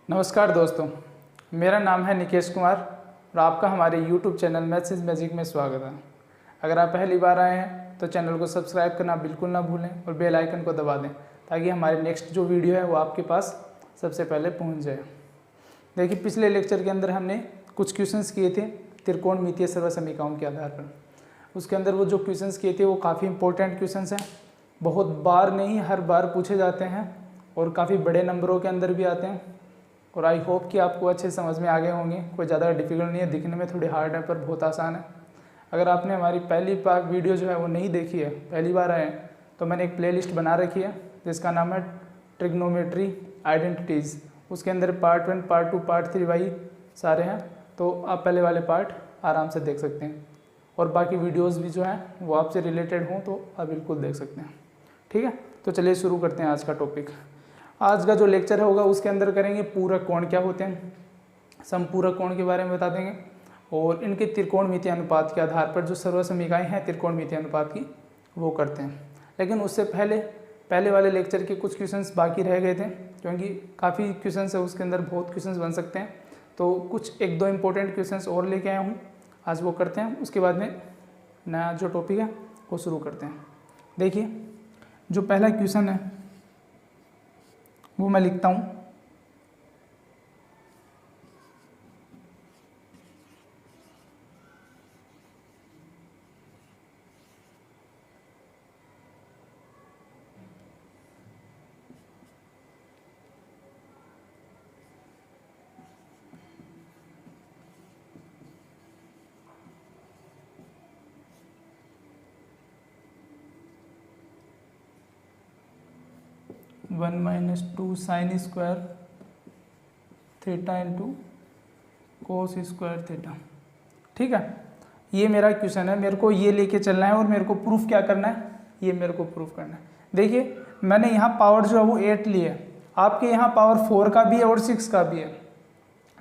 नमस्कार दोस्तों, मेरा नाम है निकेश कुमार और आपका हमारे YouTube channel maths is magic में स्वागत है। अगर आप पहली बार आए हैं तो चैनल को सब्सक्राइब करना बिल्कुल ना भूलें और बेल आइकन को दबा दें ताकि हमारे नेक्स्ट जो वीडियो है वो आपके पास सबसे पहले पहुंच जाए। देखिए, पिछले लेक्चर के अंदर हमने कुछ क्वेश्चंस किए थे त्रिकोणमितीय सर्वसमीकरणों के आधार पर। उसके अंदर वो जो क्वेश्चंस किए थे वो काफ़ी इंपॉर्टेंट क्वेश्चंस हैं, बहुत बार नहीं हर बार पूछे जाते हैं और काफ़ी बड़े नंबरों के अंदर भी आते हैं। और आई होप कि आपको अच्छे समझ में आ गए होंगे। कोई ज़्यादा डिफिकल्ट नहीं है, दिखने में थोड़ी हार्ड है पर बहुत आसान है। अगर आपने हमारी पहली बार वीडियो जो है वो नहीं देखी है, पहली बार आए हैं, तो मैंने एक प्लेलिस्ट बना रखी है जिसका नाम है ट्रिग्नोमेट्री आइडेंटिटीज़। उसके अंदर पार्ट 1, पार्ट 2, पार्ट 3 वही सारे हैं, तो आप पहले वाले पार्ट आराम से देख सकते हैं और बाकी वीडियोज़ भी जो हैं वो आपसे रिलेटेड हों तो आप बिल्कुल देख सकते हैं। ठीक है, तो चलिए शुरू करते हैं आज का टॉपिक। आज का जो लेक्चर होगा उसके अंदर करेंगे पूरक कोण क्या होते हैं, समपूरक कोण के बारे में बता देंगे और इनके त्रिकोणमितीय अनुपात के आधार पर जो सर्वसमीकरण हैं त्रिकोणमितीय अनुपात की वो करते हैं। लेकिन उससे पहले वाले लेक्चर के कुछ क्वेश्चंस बाकी रह गए थे क्योंकि काफ़ी क्वेश्चंस है, उसके अंदर बहुत क्वेश्चंस बन सकते हैं। तो कुछ 1-2 इंपॉर्टेंट क्वेश्चंस और लेके आया हूँ, आज वो करते हैं। उसके बाद में नया जो टॉपिक है वो शुरू करते हैं। देखिए, जो पहला क्वेश्चन है वो मैं लिखता हूँ। (1 - 2 sin square theta into cos square theta. ठीक है, ये मेरा क्वेश्चन है, मेरे को ये लेके चलना है और मेरे को प्रूफ क्या करना है, ये मेरे को प्रूफ करना है। देखिए, मैंने यहाँ पावर जो है वो 8 ली है, आपके यहाँ पावर 4 का भी है और 6 का भी है।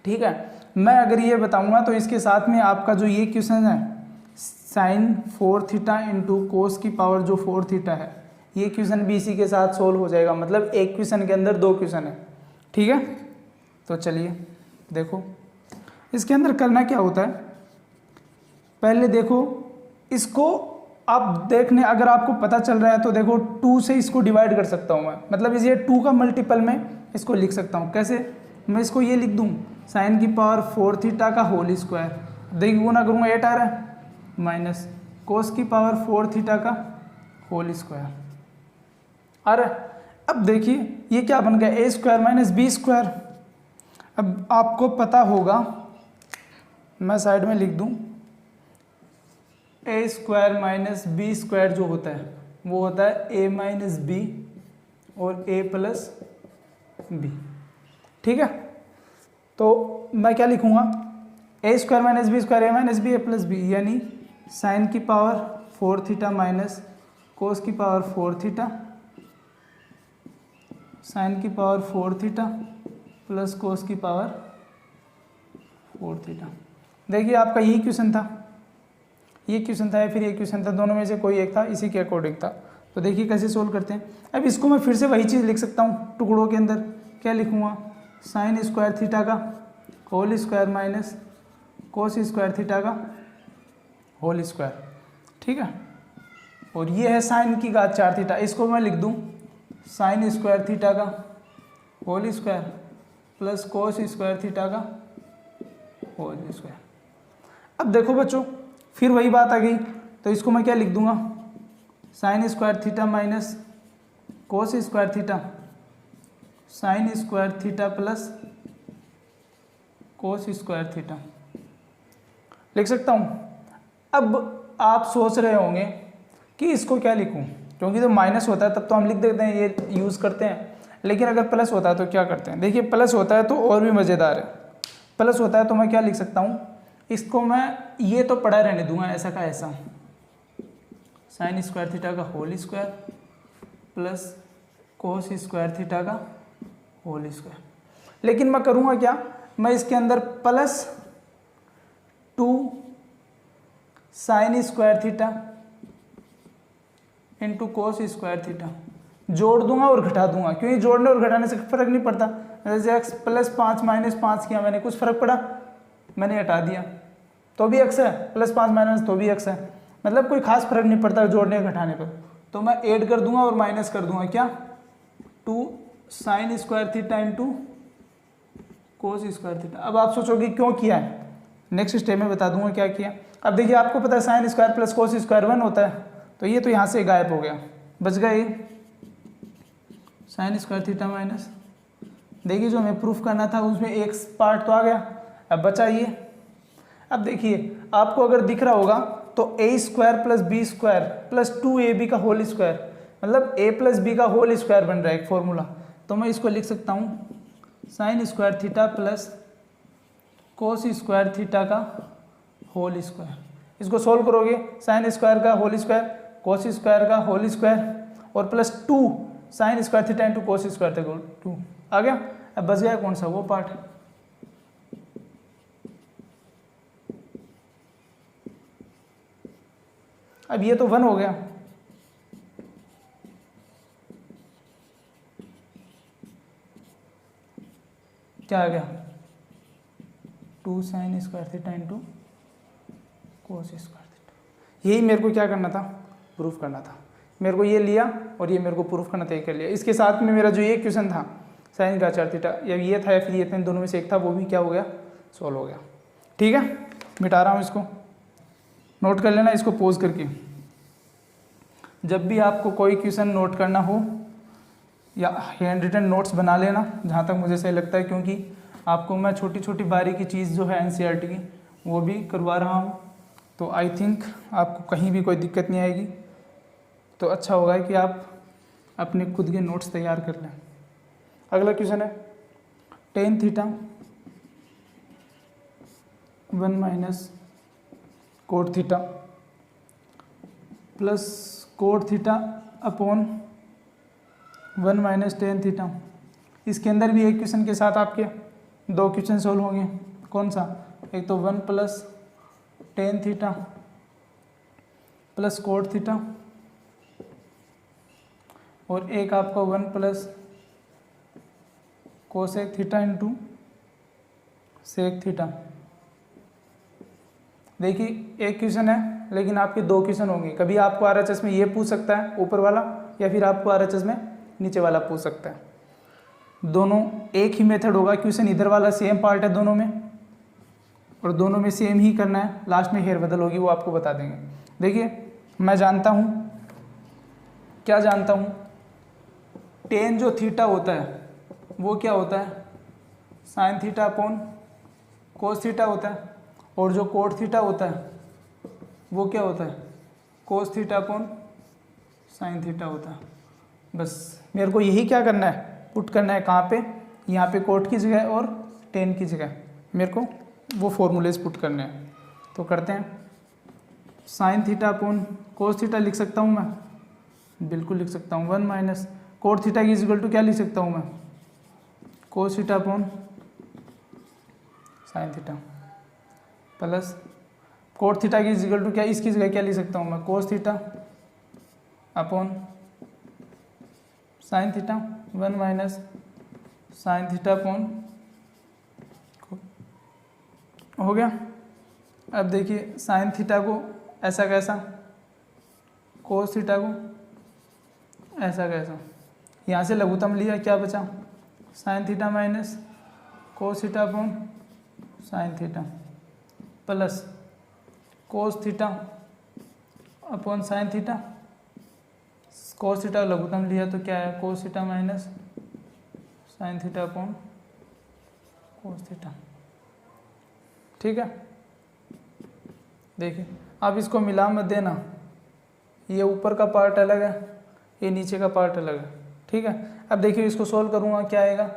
ठीक है, मैं अगर ये बताऊँगा तो इसके साथ में आपका जो ये क्वेश्चन है साइन 4 थीटा इंटू कोस की पावर जो 4 थीटा है, ये क्वेश्चन भी इसी के साथ सोल्व हो जाएगा। मतलब एक क्वेश्चन के अंदर 2 क्वेश्चन है। ठीक है, तो चलिए देखो इसके अंदर करना क्या होता है। पहले देखो इसको आप देखने, अगर आपको पता चल रहा है तो देखो 2 से इसको डिवाइड कर सकता हूँ मैं, मतलब ये 2 का मल्टीपल में इसको लिख सकता हूँ। कैसे? मैं इसको ये लिख दूँ साइन की पावर 4 थीटा का होल स्क्वायर, देखिए गुना करूँगा 8 आ रहा है, माइनस कोस की पावर 4 थीटा का होल स्क्वायर। अरे अब देखिए ये क्या बन गया, ए स्क्वायर माइनस बी स्क्वायर। अब आपको पता होगा, मैं साइड में लिख दूं, ए स्क्वायर माइनस बी स्क्वायर जो होता है वो होता है ए माइनस बी और ए प्लस बी। ठीक है, तो मैं क्या लिखूंगा, ए स्क्वायर माइनस बी स्क्वायर ए माइनस बी ए प्लस बी, यानी साइन की पावर 4 थीटा माइनस कोस की पावर 4 थीटा, साइन की पावर 4 थीटा प्लस कोस की पावर 4 थीटा। देखिए आपका यही क्वेश्चन था, ये क्वेश्चन था या फिर ये क्वेश्चन था, दोनों में से कोई एक था, इसी के अकॉर्डिंग था। तो देखिए कैसे सोल्व करते हैं। अब इसको मैं फिर से वही चीज़ लिख सकता हूँ टुकड़ों के अंदर। क्या लिखूँगा, साइन स्क्वायर थीटा का whole square minus cos square theta का होल स्क्वायर। ठीक है, और ये है साइन की घात 4 थीटा, इसको मैं लिख दूँ साइन स्क्वायर थीटा का whole square plus cos square theta का होल स्क्वायर। अब देखो बच्चों, फिर वही बात आ गई, तो इसको मैं क्या लिख दूंगा, sign square theta minus cos square theta sine square theta plus cos square theta लिख सकता हूँ। अब आप सोच रहे होंगे कि इसको क्या लिखूँ, क्योंकि तो माइनस होता है तब तो हम लिख देते हैं, ये यूज़ करते हैं। लेकिन अगर प्लस होता है तो क्या करते हैं, देखिए प्लस होता है तो और भी मज़ेदार है। प्लस होता है तो मैं क्या लिख सकता हूँ, इसको मैं ये तो पढ़ा रहने दूंगा ऐसा का ऐसा, साइन स्क्वायर थीटा का whole square plus cos square theta का होल स्क्वायर। लेकिन मैं करूँगा क्या, मैं इसके अंदर plus 2 sine square theta into cos square theta जोड़ दूंगा और घटा दूंगा, क्योंकि जोड़ने और घटाने से फर्क नहीं पड़ता। जैसे x +5 -5 किया मैंने, कुछ फर्क पड़ा, मैंने हटा दिया तो भी x है, +5 माइनस तो भी x है, मतलब कोई खास फर्क नहीं पड़ता जोड़ने और घटाने पर। तो मैं ऐड कर दूंगा और माइनस कर दूंगा, क्या 2 sin square theta into cos square theta. अब आप सोचोगे क्यों किया है, नेक्स्ट स्टेप में बता दूंगा क्या किया। अब देखिए आपको पता है sine square plus cos square 1 होता है, तो ये तो यहाँ से गायब हो गया, बच गया ये साइन स्क्वायर थीटा माइनस। देखिए जो हमें प्रूफ करना था उसमें एक पार्ट तो आ गया, अब बचा ये। अब देखिए आपको अगर दिख रहा होगा तो a² + b² + 2ab का होल स्क्वायर, मतलब a + b का होल स्क्वायर बन रहा है एक फॉर्मूला। तो मैं इसको लिख सकता हूँ sign square theta plus cos square theta का होल स्क्वायर। इसको सोल्व करोगे, साइन स्क्वायर का होल स्क्वायर, कोस स्क्वायर का होल स्क्वायर और +2 sine square theta into cos square theta 2 आ गया। अब बच गया कौन सा, वो पार्ट। अब ये तो 1 हो गया, क्या आ गया 2 sine square theta into cos square theta. यही मेरे को क्या करना था, प्रूफ करना था। मेरे को ये लिया और ये मेरे को प्रूफ करना था, ये कर लिया। इसके साथ में मेरा जो ये क्वेश्चन था साइन का 4 थीटा, या ये था या फिर ये था, इन दोनों में से एक था, वो भी क्या हो गया, सॉल्व हो गया। ठीक है, मिटा रहा हूँ इसको, नोट कर लेना इसको पोज करके। जब भी आपको कोई क्वेश्चन नोट करना हो या हैंड रिटन नोट्स बना लेना, जहाँ तक मुझे सही लगता है, क्योंकि आपको मैं छोटी छोटी बारीकी चीज़ जो है एनसीईआरटी की वो भी करवा रहा हूँ, तो आई थिंक आपको कहीं भी कोई दिक्कत नहीं आएगी। तो अच्छा होगा कि आप अपने खुद के नोट्स तैयार कर लें। अगला क्वेश्चन है tan theta 1 minus cot theta plus cot theta upon 1 minus tan theta. इसके अंदर भी एक क्वेश्चन के साथ आपके 2 क्वेश्चन सोल्व होंगे। कौन सा, एक तो 1 plus tan theta plus cot theta, और एक आपका 1 plus cosec theta into sec theta. देखिए एक क्वेश्चन है लेकिन आपके 2 क्वेश्चन होंगे। कभी आपको आरएचएस में ये पूछ सकता है ऊपर वाला, या फिर आपको आरएचएस में नीचे वाला पूछ सकता है। दोनों एक ही मेथड होगा, क्वेश्चन इधर वाला सेम पार्ट है दोनों में, और दोनों में सेम ही करना है। लास्ट में हेर बदल होगी, वो आपको बता देंगे। देखिए मैं जानता हूँ, क्या जानता हूँ, tan जो थीटा होता है वो क्या होता है, sine theta upon cos theta होता है, और जो कोट थीटा होता है वो क्या होता है, cos theta upon sine theta होता है। बस मेरे को यही क्या करना है, पुट करना है कहाँ पे, यहाँ पे कोट की जगह और tan की जगह मेरे को वो फॉर्मूलेज पुट करने हैं। तो करते हैं, sign theta upon cos theta लिख सकता हूँ मैं, बिल्कुल लिख सकता हूँ। 1 माइनस कोट थीटा की इक्वल टू क्या लिख सकता हूँ मैं, कोस theta upon sine theta, plus cot theta की इक्वल टू क्या, इसकी जगह क्या लिख सकता हूँ मैं, कोस theta upon sine theta, 1 minus sine theta upon, हो गया। अब देखिए साइन थीटा को ऐसा कैसा, कोस थीटा को ऐसा कैसा, यहाँ से लघुत्तम लिया, क्या बचा, sine theta minus cos theta upon sine theta, plus cos theta upon sine theta, cos theta लघुत्तम लिया तो क्या है, cos theta minus sine theta upon cos theta. ठीक है, देखिए अब इसको मिला मत देना, ये ऊपर का पार्ट अलग है, ये नीचे का पार्ट अलग है। ठीक है, अब देखिए इसको सोल्व करूँगा, क्या आएगा,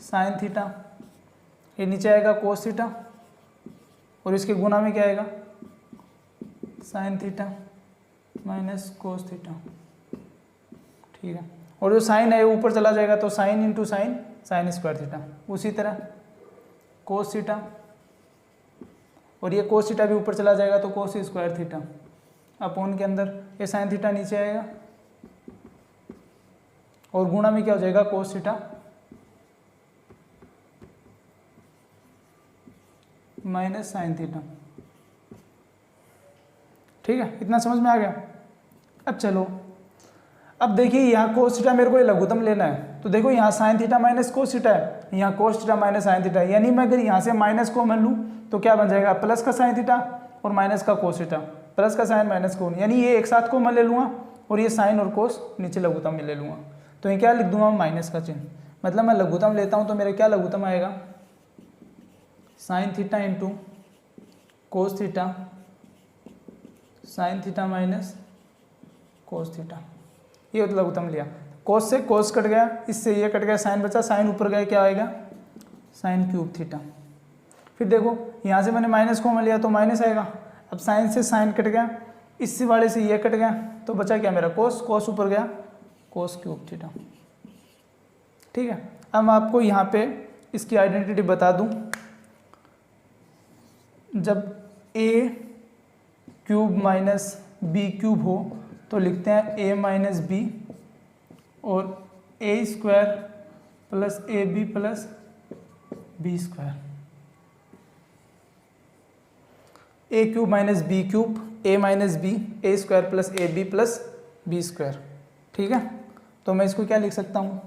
साइन थीटा, ये नीचे आएगा कोस थीटा, और इसके गुना में क्या आएगा, sign theta minus cos theta. ठीक है, और जो साइन है ऊपर चला जाएगा तो sine into sine, sign square theta. उसी तरह कोस थीटा, और ये कोस थीटा भी ऊपर चला जाएगा तो कोस स्क्वायर थीटा, अपॉन के अंदर ये साइन थीटा नीचे आएगा, और गुणा में क्या हो जाएगा कोस थीटा माइनस साइन थीटा। ठीक है, इतना समझ में आ गया। अब चलो, अब देखिए यहाँ कोस थीटा मेरे को ये लघुत्तम लेना है, तो देखो यहाँ sign theta minus cos theta है, यहाँ कोस थीटा माइनस साइन थीटा है, यानी मैं अगर यहाँ से माइनस को मैं लूँ तो क्या बन जाएगा प्लस का साइन थीटा और माइनस का कोस थीटा, प्लस का साइन माइनस कोस, यानी ये एक साथ को मैं ले लूँगा और ये साइन और कोस नीचे लघुत्तम में ले लूँगा, तो ये क्या लिख दूंगा माइनस का चिन्ह, मतलब मैं लघुत्तम लेता हूँ तो मेरा क्या लघुत्तम आएगा sign theta into cos theta sign theta minus cos theta, ये लघुत्तम लिया, कोस से कोस कट गया, इससे ये कट गया, साइन बचा, साइन ऊपर गया क्या आएगा साइन क्यूब थीटा। फिर देखो यहाँ से मैंने माइनस कॉमन लिया तो माइनस आएगा, अब साइन से साइन कट गया, इससे वाले से ये कट गया, तो बचा क्या मेरा कोस, कोस ऊपर गया कोस क्यूब थीटा। ठीक है, अब मैं आपको यहाँ पे इसकी आइडेंटिटी बता दूँ, जब a cube minus b cube हो तो लिखते हैं a माइनस बी और a square plus a b plus b square, a cube minus b cube a minus b a square plus a b plus b square. ठीक है, तो मैं इसको क्या लिख सकता हूँ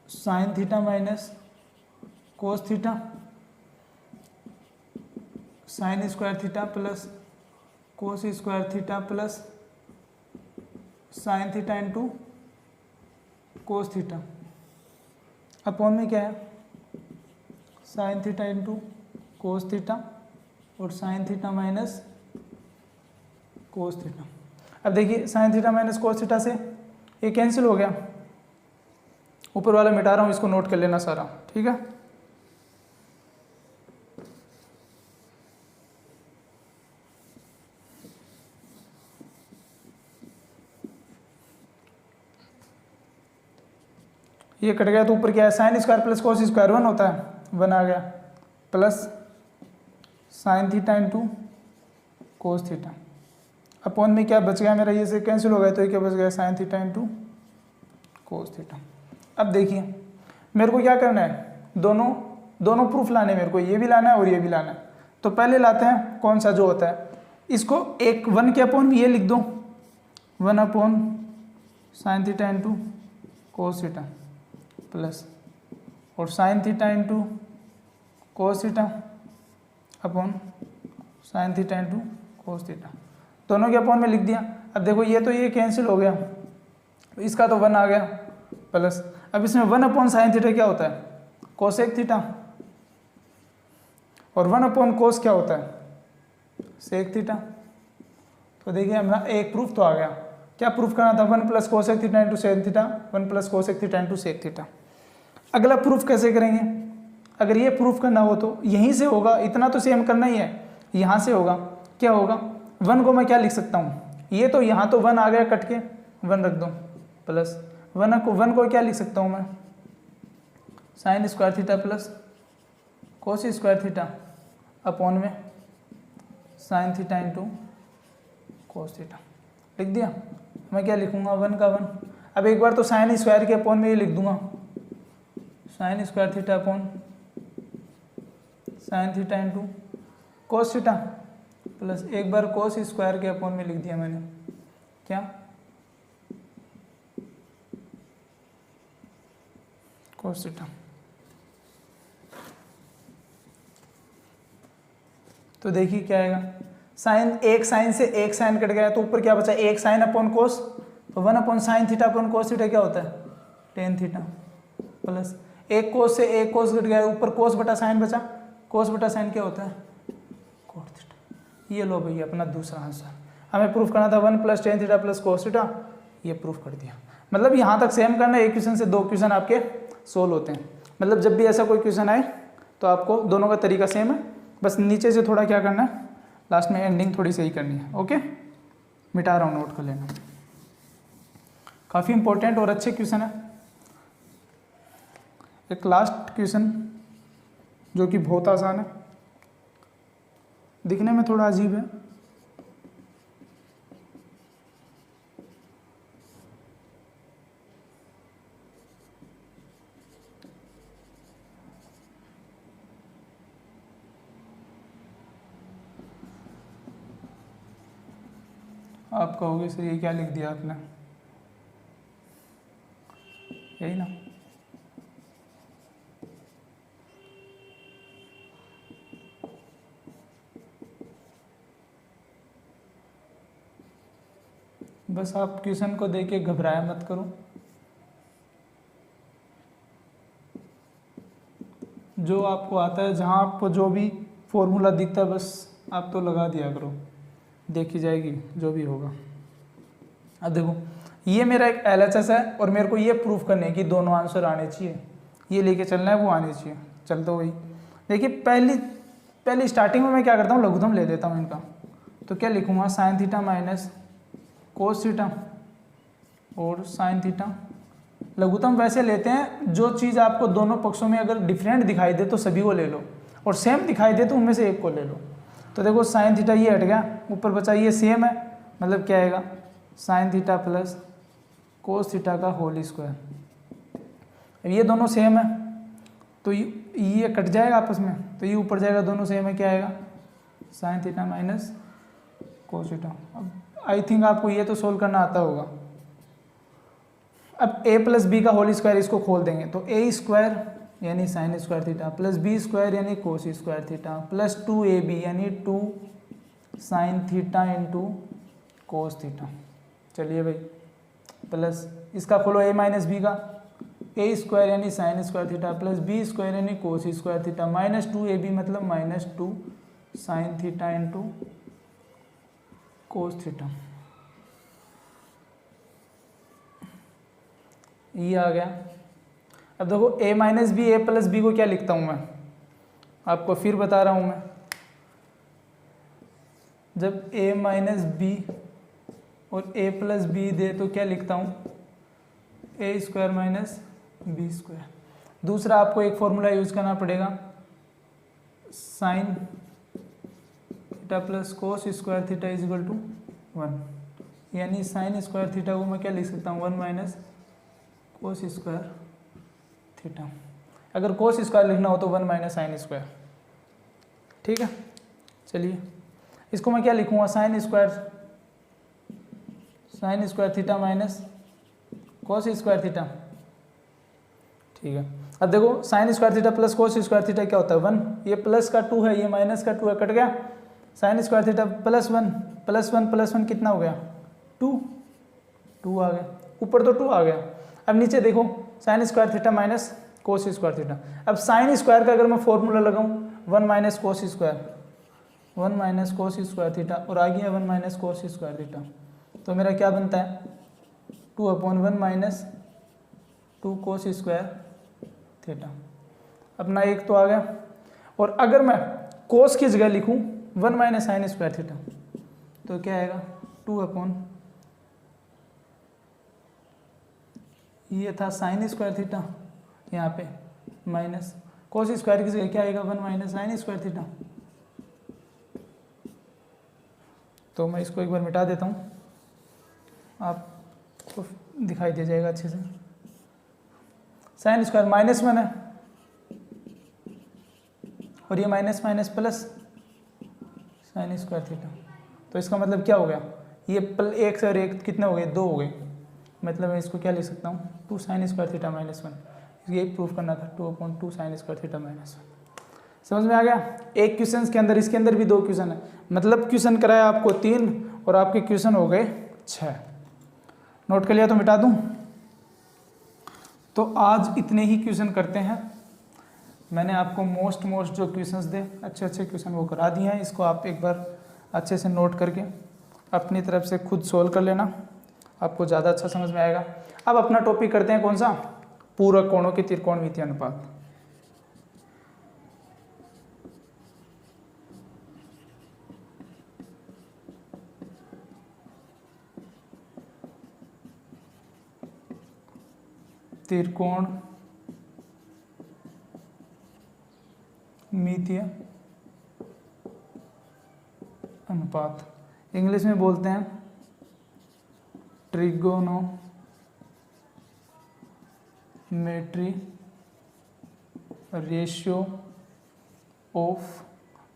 sine theta minus cos theta sine square theta plus cos square theta plus sine theta into cos theta, upon में क्या है sine theta into cos theta और sine theta minus cos theta. अब देखिए sine theta minus cos theta से ये cancel हो गया, ऊपर वाला मिटा रहा हूँ, इसको नोट कर लेना सारा। ठीक है, ये कट गया तो ऊपर क्या है sine square plus cos square 1 होता है, 1 आ गया, plus sine theta into cos theta, upon में क्या बच गया मेरा, ये से कैंसिल हो गया तो ये क्या बच गया sign theta into cos theta. अब देखिए मेरे को क्या करना है, दोनों प्रूफ लाने हैं मेरे को, ये भी लाना है और ये भी लाना है। तो पहले लाते हैं कौन सा जो होता है, इसको एक 1 के अपॉन ये लिख दो, 1 upon sine theta into cos theta plus और sine theta into cos theta upon sine theta into cos theta, दोनों के अपॉन में लिख दिया। अब देखो ये तो ये कैंसिल हो गया, इसका तो 1 आ गया प्लस, अब इसमें 1 अपॉन साइन थीटा क्या होता है कोसेक थीटा और 1 अपॉन कोस क्या होता है सेक थीटा। तो देखिए हमारा एक प्रूफ तो आ गया, क्या प्रूफ करना था 1 plus cosec theta into sec theta, 1 plus cosec theta into sec theta. अगला प्रूफ कैसे करेंगे, अगर ये प्रूफ करना हो तो यहीं से होगा, इतना तो सेम करना ही है, यहाँ से होगा, क्या होगा 1 को मैं क्या लिख सकता हूँ, ये तो यहाँ तो 1 आ गया कट के 1 रख दो, प्लस 1 को क्या लिख सकता हूँ मैं sine square theta plus cos square theta upon में sine theta into cos theta, लिख दिया। मैं क्या लिखूंगा 1 का 1, अब एक बार तो साइन स्क्वायर के अपॉन में ये लिख दूंगा sign square theta upon sine theta into cos theta plus एक बार कोस स्क्वायर के अपॉन में लिख दिया मैंने क्या कोस थीटा। तो देखिए क्या आएगा, साइन एक साइन से एक साइन कट गया तो ऊपर क्या बचा एक साइन अपॉन कोस, तो 1 upon sine theta upon cos theta क्या होता है टेन थीटा, प्लस एक कोस से एक कोस कट गया ऊपर कोस बटा साइन बचा, कोस बटा साइन क्या होता है कोट थीटा। ये लो भैया अपना दूसरा आंसर, हमें प्रूफ करना था 1 plus tan theta plus cos theta, ये प्रूफ कर दिया। मतलब यहाँ तक सेम करना, एक क्वेश्चन से 2 क्वेश्चन आपके सोल्व होते हैं। मतलब जब भी ऐसा कोई क्वेश्चन आए तो आपको दोनों का तरीका सेम है, बस नीचे से थोड़ा क्या करना है लास्ट में एंडिंग थोड़ी सही करनी है। ओके, मिटा रहा हूँ, नोट कर लेना, काफ़ी इंपॉर्टेंट और अच्छे क्वेश्चन है। एक लास्ट क्वेश्चन जो कि बहुत आसान है, दिखने में थोड़ा अजीब है, आप कहोगे सर ये क्या लिख दिया आपने, यही ना। बस आप क्वेश्चन को देख के घबराया मत करो, जो आपको आता है, जहाँ आपको जो भी फॉर्मूला दिखता है बस आप तो लगा दिया करो, देखी जाएगी जो भी होगा। अब देखो ये मेरा एक LHS है और मेरे को ये प्रूफ करने है कि दोनों आंसर आने चाहिए, ये लेके चलना है, वो आने चाहिए। चल तो वही देखिए, पहली स्टार्टिंग में मैं क्या करता हूँ, लघुत्तम ले लेता हूँ इनका। तो क्या लिखूँगा, sign theta minus cos theta और साइन थीटा। लघुत्तम वैसे लेते हैं जो चीज़ आपको दोनों पक्षों में अगर डिफरेंट दिखाई दे तो सभी को ले लो, और सेम दिखाई दे तो उनमें से एक को ले लो। तो देखो साइन थीटा ये हट गया, ऊपर बचा ये सेम है, मतलब क्या आएगा, sign theta plus cos theta का होल स्क्वायर। अब ये दोनों सेम है तो ये कट जाएगा आपस में, तो ये ऊपर जाएगा, दोनों सेम है, क्या आएगा, sign theta minus cos theta. अब आई थिंक आपको ये तो सोल्व करना आता होगा। अब a प्लस बी का होल स्क्वायर इसको खोल देंगे तो a स्क्वायर यानी sine square theta plus b square यानी cos square theta plus 2ab यानी 2 sine theta into cos theta. चलिए भाई, प्लस इसका खोलो a माइनस बी का, a स्क्वायर यानी sine square theta plus b square यानी cos square theta minus 2ab मतलब minus 2 sine theta into cos theta. ये आ गया। अब देखो a minus b, a plus b को क्या लिखता हूँ मैं, आपको फिर बता रहा हूँ मैं। जब a माइनस बी और a प्लस बी दे तो क्या लिखता हूँ, a square minus b square. दूसरा आपको एक फॉर्मूला यूज करना पड़ेगा, sine theta plus cos square theta is equal to 1, यानी साइन स्क्वायर थीटा को मैं क्या लिख सकता हूँ, 1 माइनस कोस स्क्वायर थीटा। अगर कोस स्क्वायर लिखना हो तो 1 माइनस साइन स्क्वायर। ठीक है, चलिए इसको मैं क्या लिखूंगा, sign square theta minus cos square theta. ठीक है, अब देखो sign square theta plus cos square theta क्या होता है, 1, ये प्लस का 2 है, ये माइनस का 2 है, कट गया। Sign square theta plus 1 plus 1 plus 1 कितना हो गया, 2 आ गया, ऊपर तो 2 आ गया। अब नीचे देखो sign square theta minus cos square theta. अब साइन स्क्वायर का अगर मैं फॉर्मूला लगाऊं, 1 minus cos square, 1 minus cos square theta और आ गया 1 माइनस कोस स्क्वायर थीटा, तो मेरा क्या बनता है, 2/1 माइनस 2 कोस स्क्वायर थीटा। अपना एक तो आ गया। और अगर मैं कोस की जगह लिखूं 1 माइनस साइन स्क्वायर थीटा तो क्या आएगा, 2/, ये था साइन स्क्वायर थीटा, यहाँ पे माइनस कोस स्क्वायर की जगह क्या आएगा, 1 माइनस साइन स्क्वायर थीटा। तो मैं इसको एक बार मिटा देता हूँ, आपको दिखाई दे जाएगा अच्छे से। साइन स्क्वायर -1 है और ये minus minus plus sign square theta, तो इसका मतलब क्या हो गया, ये एक से और एक कितने हो गए, 2 हो गए। मतलब मैं इसको क्या लिख सकता हूँ, 2 साइन स्क्वायर थीटा -1। ये प्रूफ करना था, 2/2 साइन स्क्वायर थीटा -1। समझ में आ गया। एक क्वेश्चन के अंदर, इसके अंदर भी 2 क्वेश्चन है, मतलब क्वेश्चन कराया आपको 3 और आपके क्वेश्चन हो गए 6। नोट कर लिया तो मिटा दूँ। तो आज इतने ही क्वेश्चन करते हैं। मैंने आपको मोस्ट जो क्वेश्चंस दे, अच्छे क्वेश्चन वो करा दिए हैं। इसको आप एक बार अच्छे से नोट करके अपनी तरफ से खुद सोल्व कर लेना, आपको ज़्यादा अच्छा समझ में आएगा। अब अपना टॉपिक करते हैं कौन सा, पूरक कोणों की त्रिकोणमितीय अनुपात। त्रिकोणमितीय अनुपात, इंग्लिश में बोलते हैं trigonometry ratio of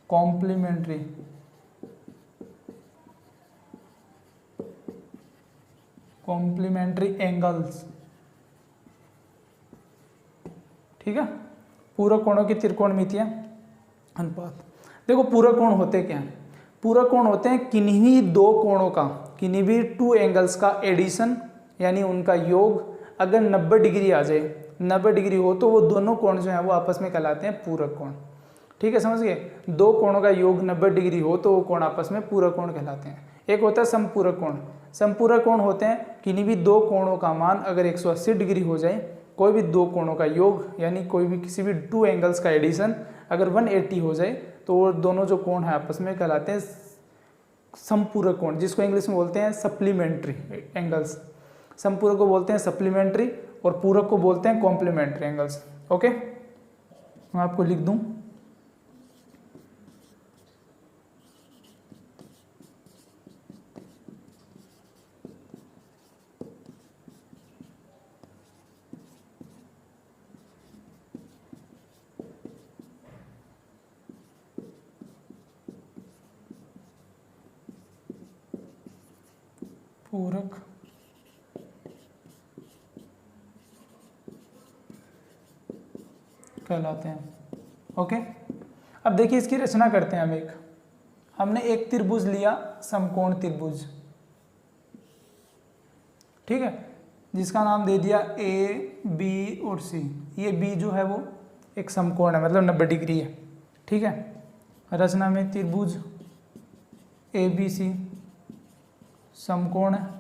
complementary complementary angles, ठीक है, पूरक कोणों की त्रिकोणमितीय अनुपात। देखो पूरक कोण होते क्या हैं? पूरक कोण होते हैं किन्हीं भी दो कोणों का, किन्हीं भी टू एंगल्स का एडिशन यानी उनका योग अगर 90 डिग्री आ जाए, 90 डिग्री हो तो वो दोनों कोण जो हैं वो आपस में कहलाते हैं पूरक कोण। ठीक है, समझ गए? दो कोणों का योग 90 डिग्री हो तो वो कोण आपस में पूरक कोण कहलाते हैं। एक होता है समपूरक कोण। समपूरक कोण होते हैं किन्हीं भी दो कोणों का मान अगर 180 डिग्री हो जाए, कोई भी दो कोणों का योग यानी कोई भी किसी भी टू एंगल्स का एडिशन अगर 180 हो जाए तो वो दोनों जो कोण है आपस में कहलाते हैं समपूरक कोण, जिसको इंग्लिश में बोलते हैं सप्लीमेंट्री एंगल्स। समपूरक को बोलते हैं सप्लीमेंट्री और पूरक को बोलते हैं कॉम्प्लीमेंट्री एंगल्स। ओके, मैं आपको लिख दूं, पूरक कहलाते हैं। ओके, अब देखिए इसकी रचना करते हैं हम। हमने एक त्रिभुज लिया, समकोण त्रिभुज, ठीक है, जिसका नाम दे दिया ए बी और सी। ये बी जो है वो एक समकोण है, मतलब 90 डिग्री है। ठीक है, रचना में त्रिभुज ए बी सी समकोण है,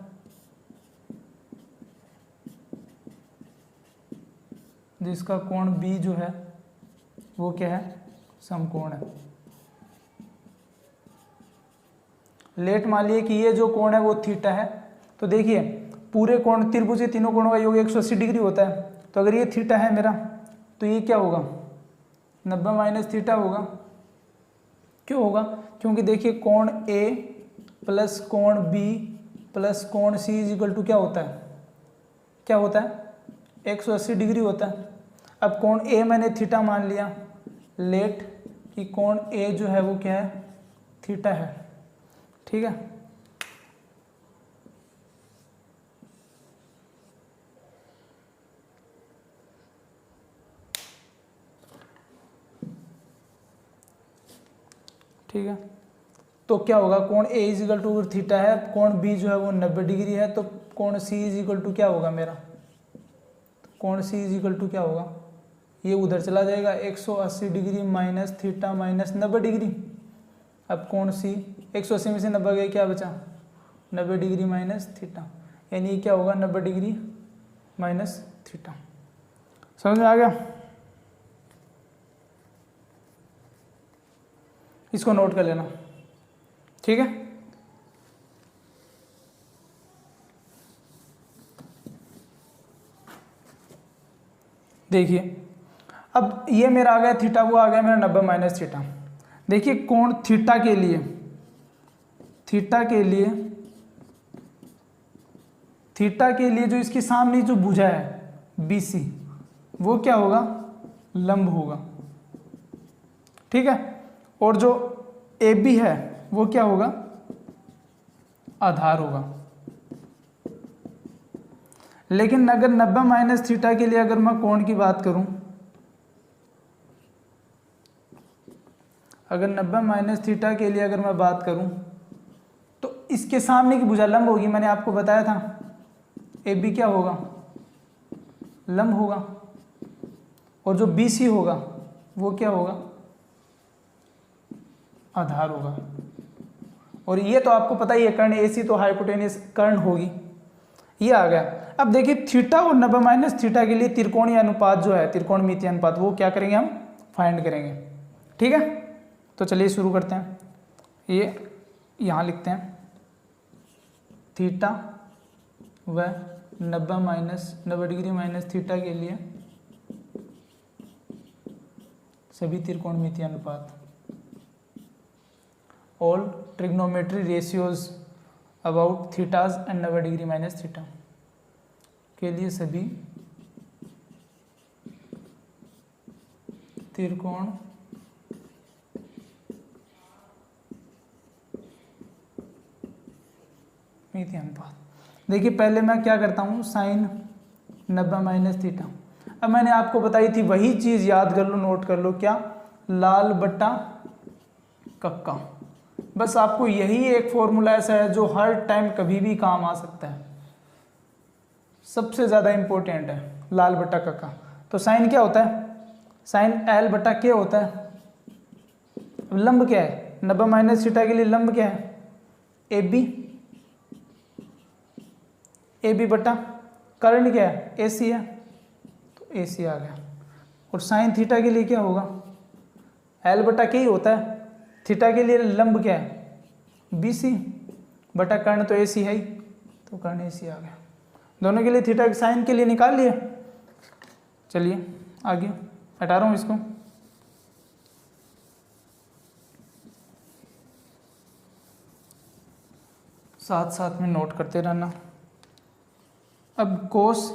जिसका कोण बी जो है वो क्या है? समकोण है। लेट मान लिए कि ये जो कोण है वो थीटा है। तो देखिए पूरे कोण त्रिभुज के तीनों कोणों का योग 180 डिग्री होता है। तो अगर ये थीटा है मेरा तो ये क्या होगा? 90 माइनस थीटा होगा। क्यों होगा? क्योंकि देखिए कोण ए प्लस कोण बी प्लस कोण सी इज इक्वल टू क्या होता है? क्या होता है? 180 डिग्री होता है। अब कोण ए मैंने थीटा मान लिया, लेट कि कोण ए जो है वो क्या है? थीटा है। ठीक है, ठीक है, तो क्या होगा? कोण ए इज इक्वल टू थीटा है, कोण बी जो है वो 90 डिग्री है, तो कोण सी इज इक्वल टू क्या होगा मेरा? कोण सी इज इक्वल टू क्या होगा? ये उधर चला जाएगा 180 degree minus theta minus 90 degree. अब कोण सी 180 में से 90 गए, क्या बचा? 90 डिग्री माइनस थीटा, यानी क्या होगा? 90 डिग्री माइनस थीटा। समझ में आ गया? इसको नोट कर लेना, ठीक है। देखिए अब ये मेरा आ गया थीटा, वो आ गया मेरा 90 माइनस थीटा। देखिए कोण थीटा के लिए, थीटा के लिए, थीटा के लिए जो इसकी सामने जो भुजा है BC वो क्या होगा? लंब होगा। ठीक है, और जो AB है वो क्या होगा? आधार होगा। लेकिन अगर 90 माइनस थीटा के लिए अगर मैं कोण की बात करूं, अगर 90 माइनस थीटा के लिए अगर मैं बात करूं तो इसके सामने की भुजा लंब होगी। मैंने आपको बताया था AB क्या होगा? लंब होगा, और जो BC होगा वो क्या होगा? आधार होगा। और ये तो आपको पता ही है, कर्ण AC तो हाइपोटेन्यूस कर्ण होगी। ये आ गया। अब देखिए थीटा और 90 माइनस थीटा के लिए त्रिकोणीय अनुपात जो है, त्रिकोणमितीय अनुपात, वो क्या करेंगे? हम फाइंड करेंगे। ठीक है, तो चलिए शुरू करते हैं। ये यहाँ लिखते हैं थीटा व 90 डिग्री माइनस थीटा के लिए सभी त्रिकोणमितीय अनुपात, all trigonometry ratios about theta's and 90 degree minus theta के लिए सभी त्रिकोण मितीय अनुपात। देखिए पहले मैं क्या करता हूँ, साइन 90 माइनस थीटा। अब मैंने आपको बताई थी वही चीज़, याद कर लो, नोट कर लो, क्या, लाल बट्टा कक्का। बस आपको यही एक फॉर्मूला ऐसा है जो हर टाइम कभी भी काम आ सकता है, सबसे ज़्यादा इंपॉर्टेंट है, लाल बट्टा कक्का। तो साइन क्या होता है, साइन एल बट्टा के होता है। अब लंब क्या है, 90 माइनस थीटा के लिए लंब क्या है, ए बी, ए बी बट्टा कर्ण क्या है, ए सी है, तो ए सी आ गया। और साइन थीटा के लिए क्या होगा, एल बट्टा के ही होता है, थीटा के लिए लंब क्या है, बी सी बटा कर्ण तो ए सी है ही, तो कर्ण ए सी आ गया। दोनों के लिए थीटा साइन के लिए निकाल लिए। चलिए आगे हटा रहा हूँ इसको। साथ साथ में नोट करते रहना। अब कोस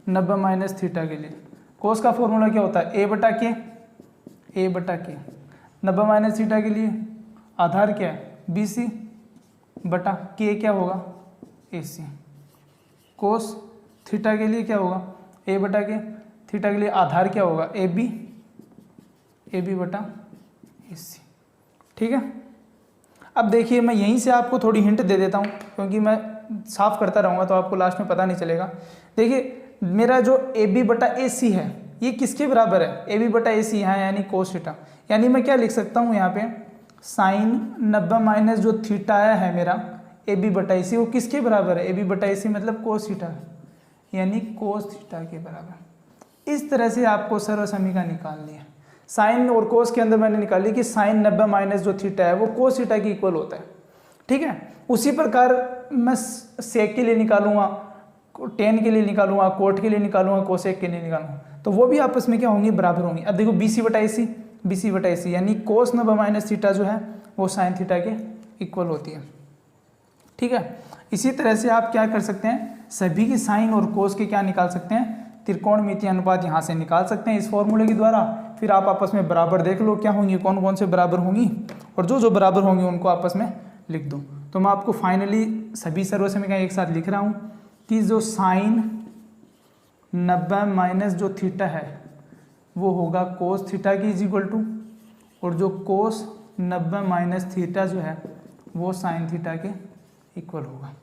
90 माइनस थीटा के लिए कोस का फॉर्मूला क्या होता है, ए बटा के, ए बटा के। 90 माइनस थीटा के लिए आधार क्या है, बी सी बटा के क्या होगा, ए सी। कोस थीटा के लिए क्या होगा, ए बटा के, थीटा के लिए आधार क्या होगा, ए बी बटा ए सी। ठीक है। अब देखिए मैं यहीं से आपको थोड़ी हिंट दे देता हूँ, क्योंकि मैं साफ करता रहूँगा तो आपको लास्ट में पता नहीं चलेगा। देखिए मेरा जो ए बी बटा ए सी है ये किसके बराबर है, ए बी बटा ए सी यहाँ, यानी कोस थीटा। यानी मैं क्या लिख सकता हूँ यहाँ पे, साइन 90 माइनस जो थीटा आया है मेरा ए बी बटा ए सी, वो किसके बराबर है, ए बी बटा ए सी मतलब कोस थीटा, यानी कोस थीटा के बराबर। इस तरह से आपको सर्व समीकरण निकालनी है। साइन और कोस के अंदर मैंने निकाली कि साइन 90 माइनस जो थीटा है वो कोस थीटा के इक्वल होता है। ठीक है। उसी प्रकार मैं सेक के लिए निकालूंगा, टेन के लिए निकालूंगा, कोट के लिए निकालूंगा, कोसेक के लिए निकालूंगा, तो वो भी आपस में क्या होंगी, बराबर होंगी। अब देखो बी सी बटा ए सी यानी कोस 90 माइनस थीटा जो है वो साइन थीटा के इक्वल होती है। ठीक है। इसी तरह से आप क्या कर सकते हैं, सभी की साइन और कोस के क्या निकाल सकते हैं, त्रिकोणमितीय अनुपात यहाँ से निकाल सकते हैं इस फॉर्मूले के द्वारा। फिर आप आपस में बराबर देख लो क्या होंगी, कौन कौन से बराबर होंगी, और जो जो बराबर होंगी उनको आपस में लिख दो। तो मैं आपको फाइनली सभी सर्व समीकरण एक साथ लिख रहा हूँ कि जो साइन 90 माइनस जो थीटा है वो होगा कोस थीटा की इज इक्वल टू, और जो कोस 90 माइनस थीटा जो है वो साइन थीटा के इक्वल होगा।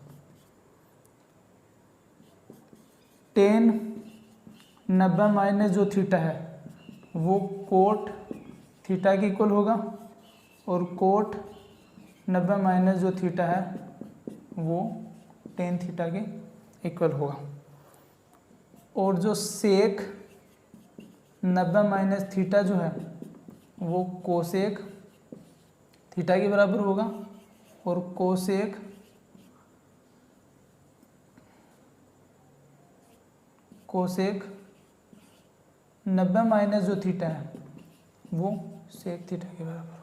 टेन 90 माइनस जो थीटा है वो कोट थीटा के इक्वल होगा, और कोट 90 माइनस जो थीटा है वो टेन थीटा के इक्वल होगा। और जो सेक 90 माइनस थीटा जो है वो कोसेक थीटा के बराबर होगा, और कोसेक कोसेक 90 माइनस जो थीटा है वो सेक थीटा के बराबर।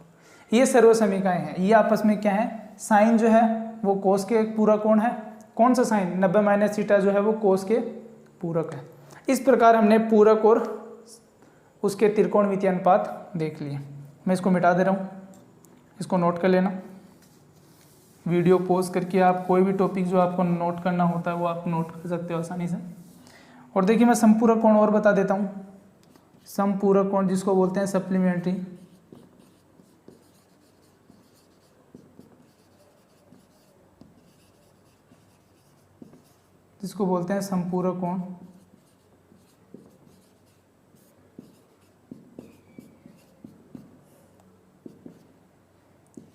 ये सर्व समीकरण है। ये आपस में क्या है, साइन जो है वो कोस के एक पूरक कोण है। कौन सा साइन, 90 माइनस थीटा जो है वो कोस के पूरक है। इस प्रकार हमने पूरक और उसके त्रिकोणमितीय अनुपात देख लिए। मैं इसको मिटा दे रहा हूँ, इसको नोट कर लेना। वीडियो पॉज करके आप कोई भी टॉपिक जो आपको नोट करना होता है वो आप नोट कर सकते हो आसानी से। और देखिए मैं समपूरक कोण और बता देता हूँ। समपूरक कोण जिसको बोलते हैं सप्लीमेंट्री, जिसको बोलते हैं समपूरक कोण,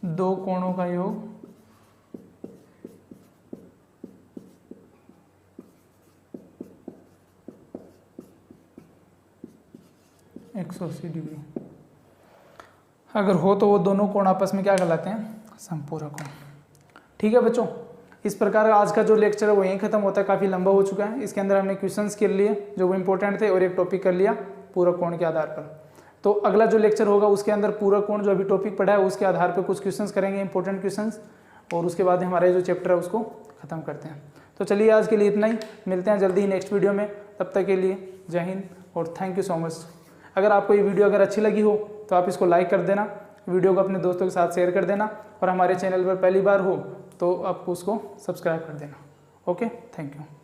दो कोणों का योग एक 180 डिग्री अगर हो तो वो दोनों कोण आपस में क्या कहलाते हैं, समपूरक कोण। ठीक है बच्चों, इस प्रकार आज का जो लेक्चर है वो यहीं खत्म होता है। काफ़ी लंबा हो चुका है। इसके अंदर हमने क्वेश्चंस कर लिए जो वो इंपॉर्टेंट थे और एक टॉपिक कर लिया पूरक कोण के आधार पर। तो अगला जो लेक्चर होगा उसके अंदर पूरक कोण जो अभी टॉपिक पढ़ा है उसके आधार पर कुछ क्वेश्चंस करेंगे, इंपॉर्टेंट क्वेश्चंस, और उसके बाद हमारा जो चैप्टर है उसको खत्म करते हैं। तो चलिए आज के लिए इतना ही, मिलते हैं जल्दी ही नेक्स्ट वीडियो में। तब तक के लिए जय हिंद और थैंक यू सो मच। अगर आपको ये वीडियो अगर अच्छी लगी हो तो आप इसको लाइक कर देना, वीडियो को अपने दोस्तों के साथ शेयर कर देना, और हमारे चैनल पर पहली बार हो तो आपको उसको सब्सक्राइब कर देना। Okay, thank you.